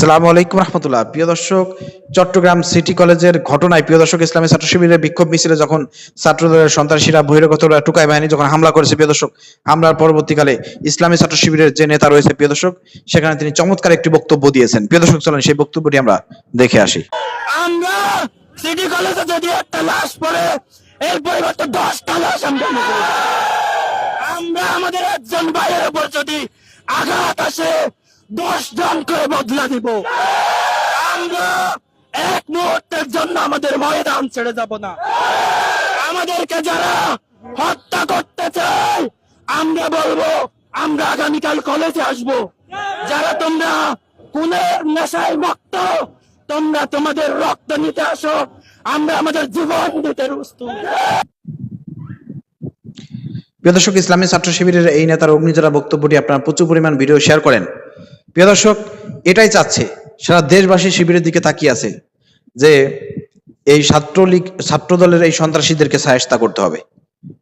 আসসালামু আলাইকুম রহমতুল্লাহ। প্রিয় দর্শক, চট্টগ্রাম সিটি কলেজের ঘটনায় প্রিয় দর্শক, ইসলামী ছাত্র শিবিরের বিক্ষোভ মিছিলে যখন ছাত্রদলের সন্ত্রাসীরা বহিরাগতরা টুকাই বাহিনী যখন হামলা করেছে প্রিয় দর্শক, হামলার পরবর্তীকালে ইসলামী ছাত্র শিবিরের যে নেতা রয়েছে প্রিয় দর্শক, সেখানে তিনি চমৎকার একটি বক্তব্য দিয়েছেন। প্রিয় দর্শক, চলেন সেই বক্তব্যটি আমরা দেখে আসি। আমরা সিটি কলেজে যদি একটা লাশ পড়ে এর পরিবর্তে 10টা লাশ আমরা আমাদের একজন ভাইয়ের উপর যদি আঘাত আসে 10 জন করে বদলা দিব। আমরা এক মুহূর্তের জন্য আমাদের ময়দান ছেড়ে যাব না। আমাদেরকে যারা হত্যা করতে চায় আমরা বলবো আমরা আগামীকাল কলেজে আসব। যারা তোমরা খুনের নেশায় মত্ত, তোমরা তোমাদের রক্ত নিতে আসো, আমরা আমাদের জীবন দিতে প্রস্তুত। প্রিয় দর্শক, ইসলামী ছাত্র শিবিরের এই নেতার অগ্নিজোড়া বক্তব্যটি আপনারা প্রচুর পরিমাণ ভিডিও শেয়ার করেন। প্রিয় দর্শক, এটাই চাচ্ছে, সারা দেশবাসী শিবিরের দিকে তাকিয়ে আছে যে এই ছাত্রদলের এই সন্ত্রাসীদেরকে শায়েস্তা করতে হবে।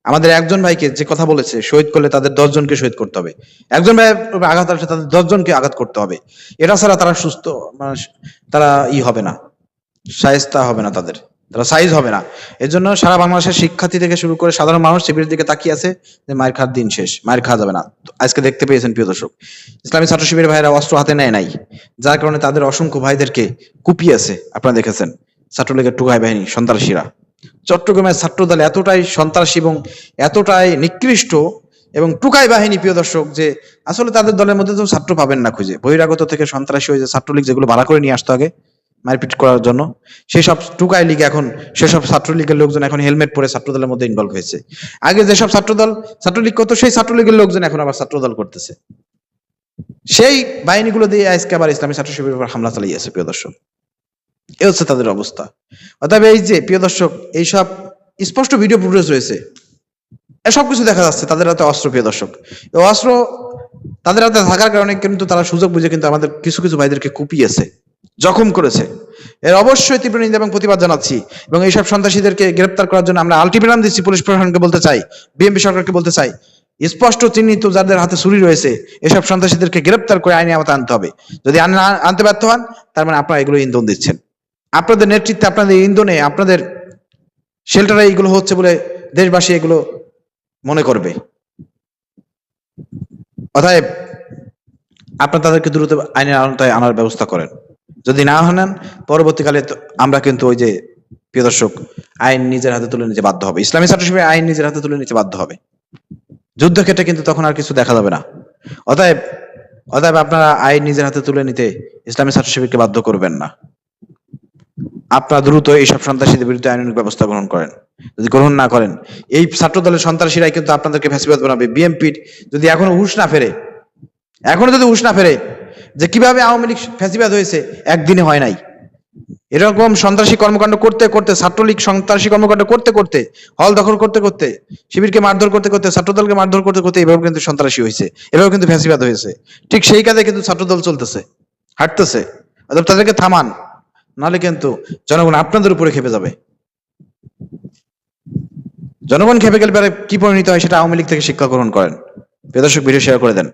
আমাদের একজন ভাইকে যে কথা বলেছে শহীদ করলে তাদের 10 জনকে শহীদ করতে হবে, একজন ভাই আঘাত আসলে তাদের 10 জনকে আঘাত করতে হবে। এটা ছাড়া তারা সুস্থ মানুষ, তারা হবে না, শায়েস্তা হবে না, তারা সাইজ হবে না। এর জন্য সারা বাংলাদেশের শিক্ষার্থী থেকে শুরু করে সাধারণ মানুষ শিবিরের দিকে তাকিয়ে আছে যে মায়ের খাওয়ার দিন শেষ, মায়ের খাওয়া যাবে না। আজকে দেখতে পেয়েছেন প্রিয় দর্শক, ইসলামী ছাত্র শিবিরের ভাইয়েরা অস্ত্র হাতে নেয় নাই, যার কারণে তাদের অসংখ্য ভাইদেরকে কুপিয়েছে। আপনারা দেখেছেন ছাত্রলীগের টুকাই বাহিনী সন্ত্রাসীরা। চট্টগ্রামের ছাত্রদল এতটাই সন্ত্রাসী এবং এতটাই নিকৃষ্ট এবং টুকাই বাহিনী প্রিয় দর্শক, যে আসলে তাদের দলের মধ্যে তো ছাত্র পাবেন না খুঁজে। বহিরাগত থেকে সন্ত্রাসী হয়ে যে ছাত্রলীগ যেগুলো ভাড়া করে নিয়ে আসতো আগে মারপিট করার জন্য, সেই সব টুকাই লীগ এখন, সেসব ছাত্রলীগের লোকজন এখন হেলমেট পরে ছাত্রদলের মধ্যে ইনভলভ হয়েছে। আগে যেসব ছাত্রলীগ করতো সেই ছাত্রলীগের লোকজন এখন আবার ছাত্রদল করতেছে। সেই বাহিনীগুলো দিয়ে আজকে আবার ইসলামী ছাত্র শিবিরের উপর হামলা চালিয়েছে প্রিয় দর্শক। এ হচ্ছে তাদের অবস্থা। অতএব এই যে প্রিয় দর্শক, এইসব স্পষ্ট ভিডিও ফুটেজ রয়েছে, এসব কিছু দেখা যাচ্ছে তাদের হাতে অস্ত্র। প্রিয় দর্শক, এই অস্ত্র তাদের হাতে থাকার কারণে কিন্তু তারা সুযোগ বুঝে কিন্তু আমাদের কিছু কিছু ভাইদেরকে কুপিয়েছে, জখম করেছে। এর অবশ্যই তীব্র নিন্দা এবং প্রতিবাদ জানাচ্ছি এবং এইসব সন্ত্রাসীদেরকে গ্রেপ্তার করার জন্য আমরা আলটিমেটাম দিচ্ছি। পুলিশ প্রশাসনকে বলতে চাই, বিএনপি সরকারকে বলতে চাই, স্পষ্ট চিহ্নিত যাদের হাতে ছুরি রয়েছে এসব সন্ত্রাসীদেরকে গ্রেপ্তার করে আইনে আওতায় আনতে হবে। যদি আনতে ব্যর্থ হন, তার মানে আপনারা এগুলো ইন্ধন দিচ্ছেন। আপনাদের নেতৃত্বে, আপনাদের ইন্ধনে, আপনাদের শেল্টারে এইগুলো হচ্ছে বলে দেশবাসী এগুলো মনে করবে। অতএব আপনারা তাদেরকে দ্রুত আইনের আওতায় আনার ব্যবস্থা করেন। যদি না আনেন, পরবর্তীকালে আমরা কিন্তু ওই যে প্রিয় দর্শক, আইন নিজের হাতে তুলে নিতে বাধ্য হবে। ইসলামী ছাত্র শিবির আইন নিজের হাতে তুলে নিতে বাধ্য হবে। যুদ্ধক্ষেত্রে কিন্তু তখন আর কিছু দেখা যাবে না। অতএব আপনারা আইন নিজের হাতে তুলে নিতে ইসলামী ছাত্র শিবিরকে বাধ্য করবেন না। আপনারা দ্রুত এইসব সন্ত্রাসীদের বিরুদ্ধে আইনানুগ ব্যবস্থা গ্রহণ করেন। যদি গ্রহণ না করেন, এই ছাত্র দলের সন্ত্রাসীরাই কিন্তু আপনাদেরকে ফ্যাসিবাদ বানাবে। বিএনপির যদি এখনো হুঁশ না ফেরে যে কিভাবে আওয়ামী লীগ ফ্যাসিবাদ হয়েছে, একদিনে হয় নাই। এরকম সন্ত্রাসী কর্মকাণ্ড করতে করতে, ছাত্রলীগ সন্ত্রাসী কর্মকাণ্ড করতে করতে, হল দখল করতে করতে, শিবিরকে মারধর করতে করতে, ছাত্রদলকে মারধর করতে করতে এভাবে কিন্তু সন্ত্রাসী হয়েছে, এভাবে কিন্তু ফ্যাসিবাদ হয়েছে। ঠিক সেই কাজে কিন্তু ছাত্রদল চলতেছে, হাঁটতেছে। অর্থাৎ তাদেরকে থামান, নাহলে কিন্তু জনগণ আপনাদের উপরে খেপে যাবে। জনগণ খেপে গেলে কি পরিণত হয় সেটা আওয়ামী লীগ থেকে শিক্ষা গ্রহণ করেন। প্রিয় দর্শক, ভিডিও শেয়ার করে দেন।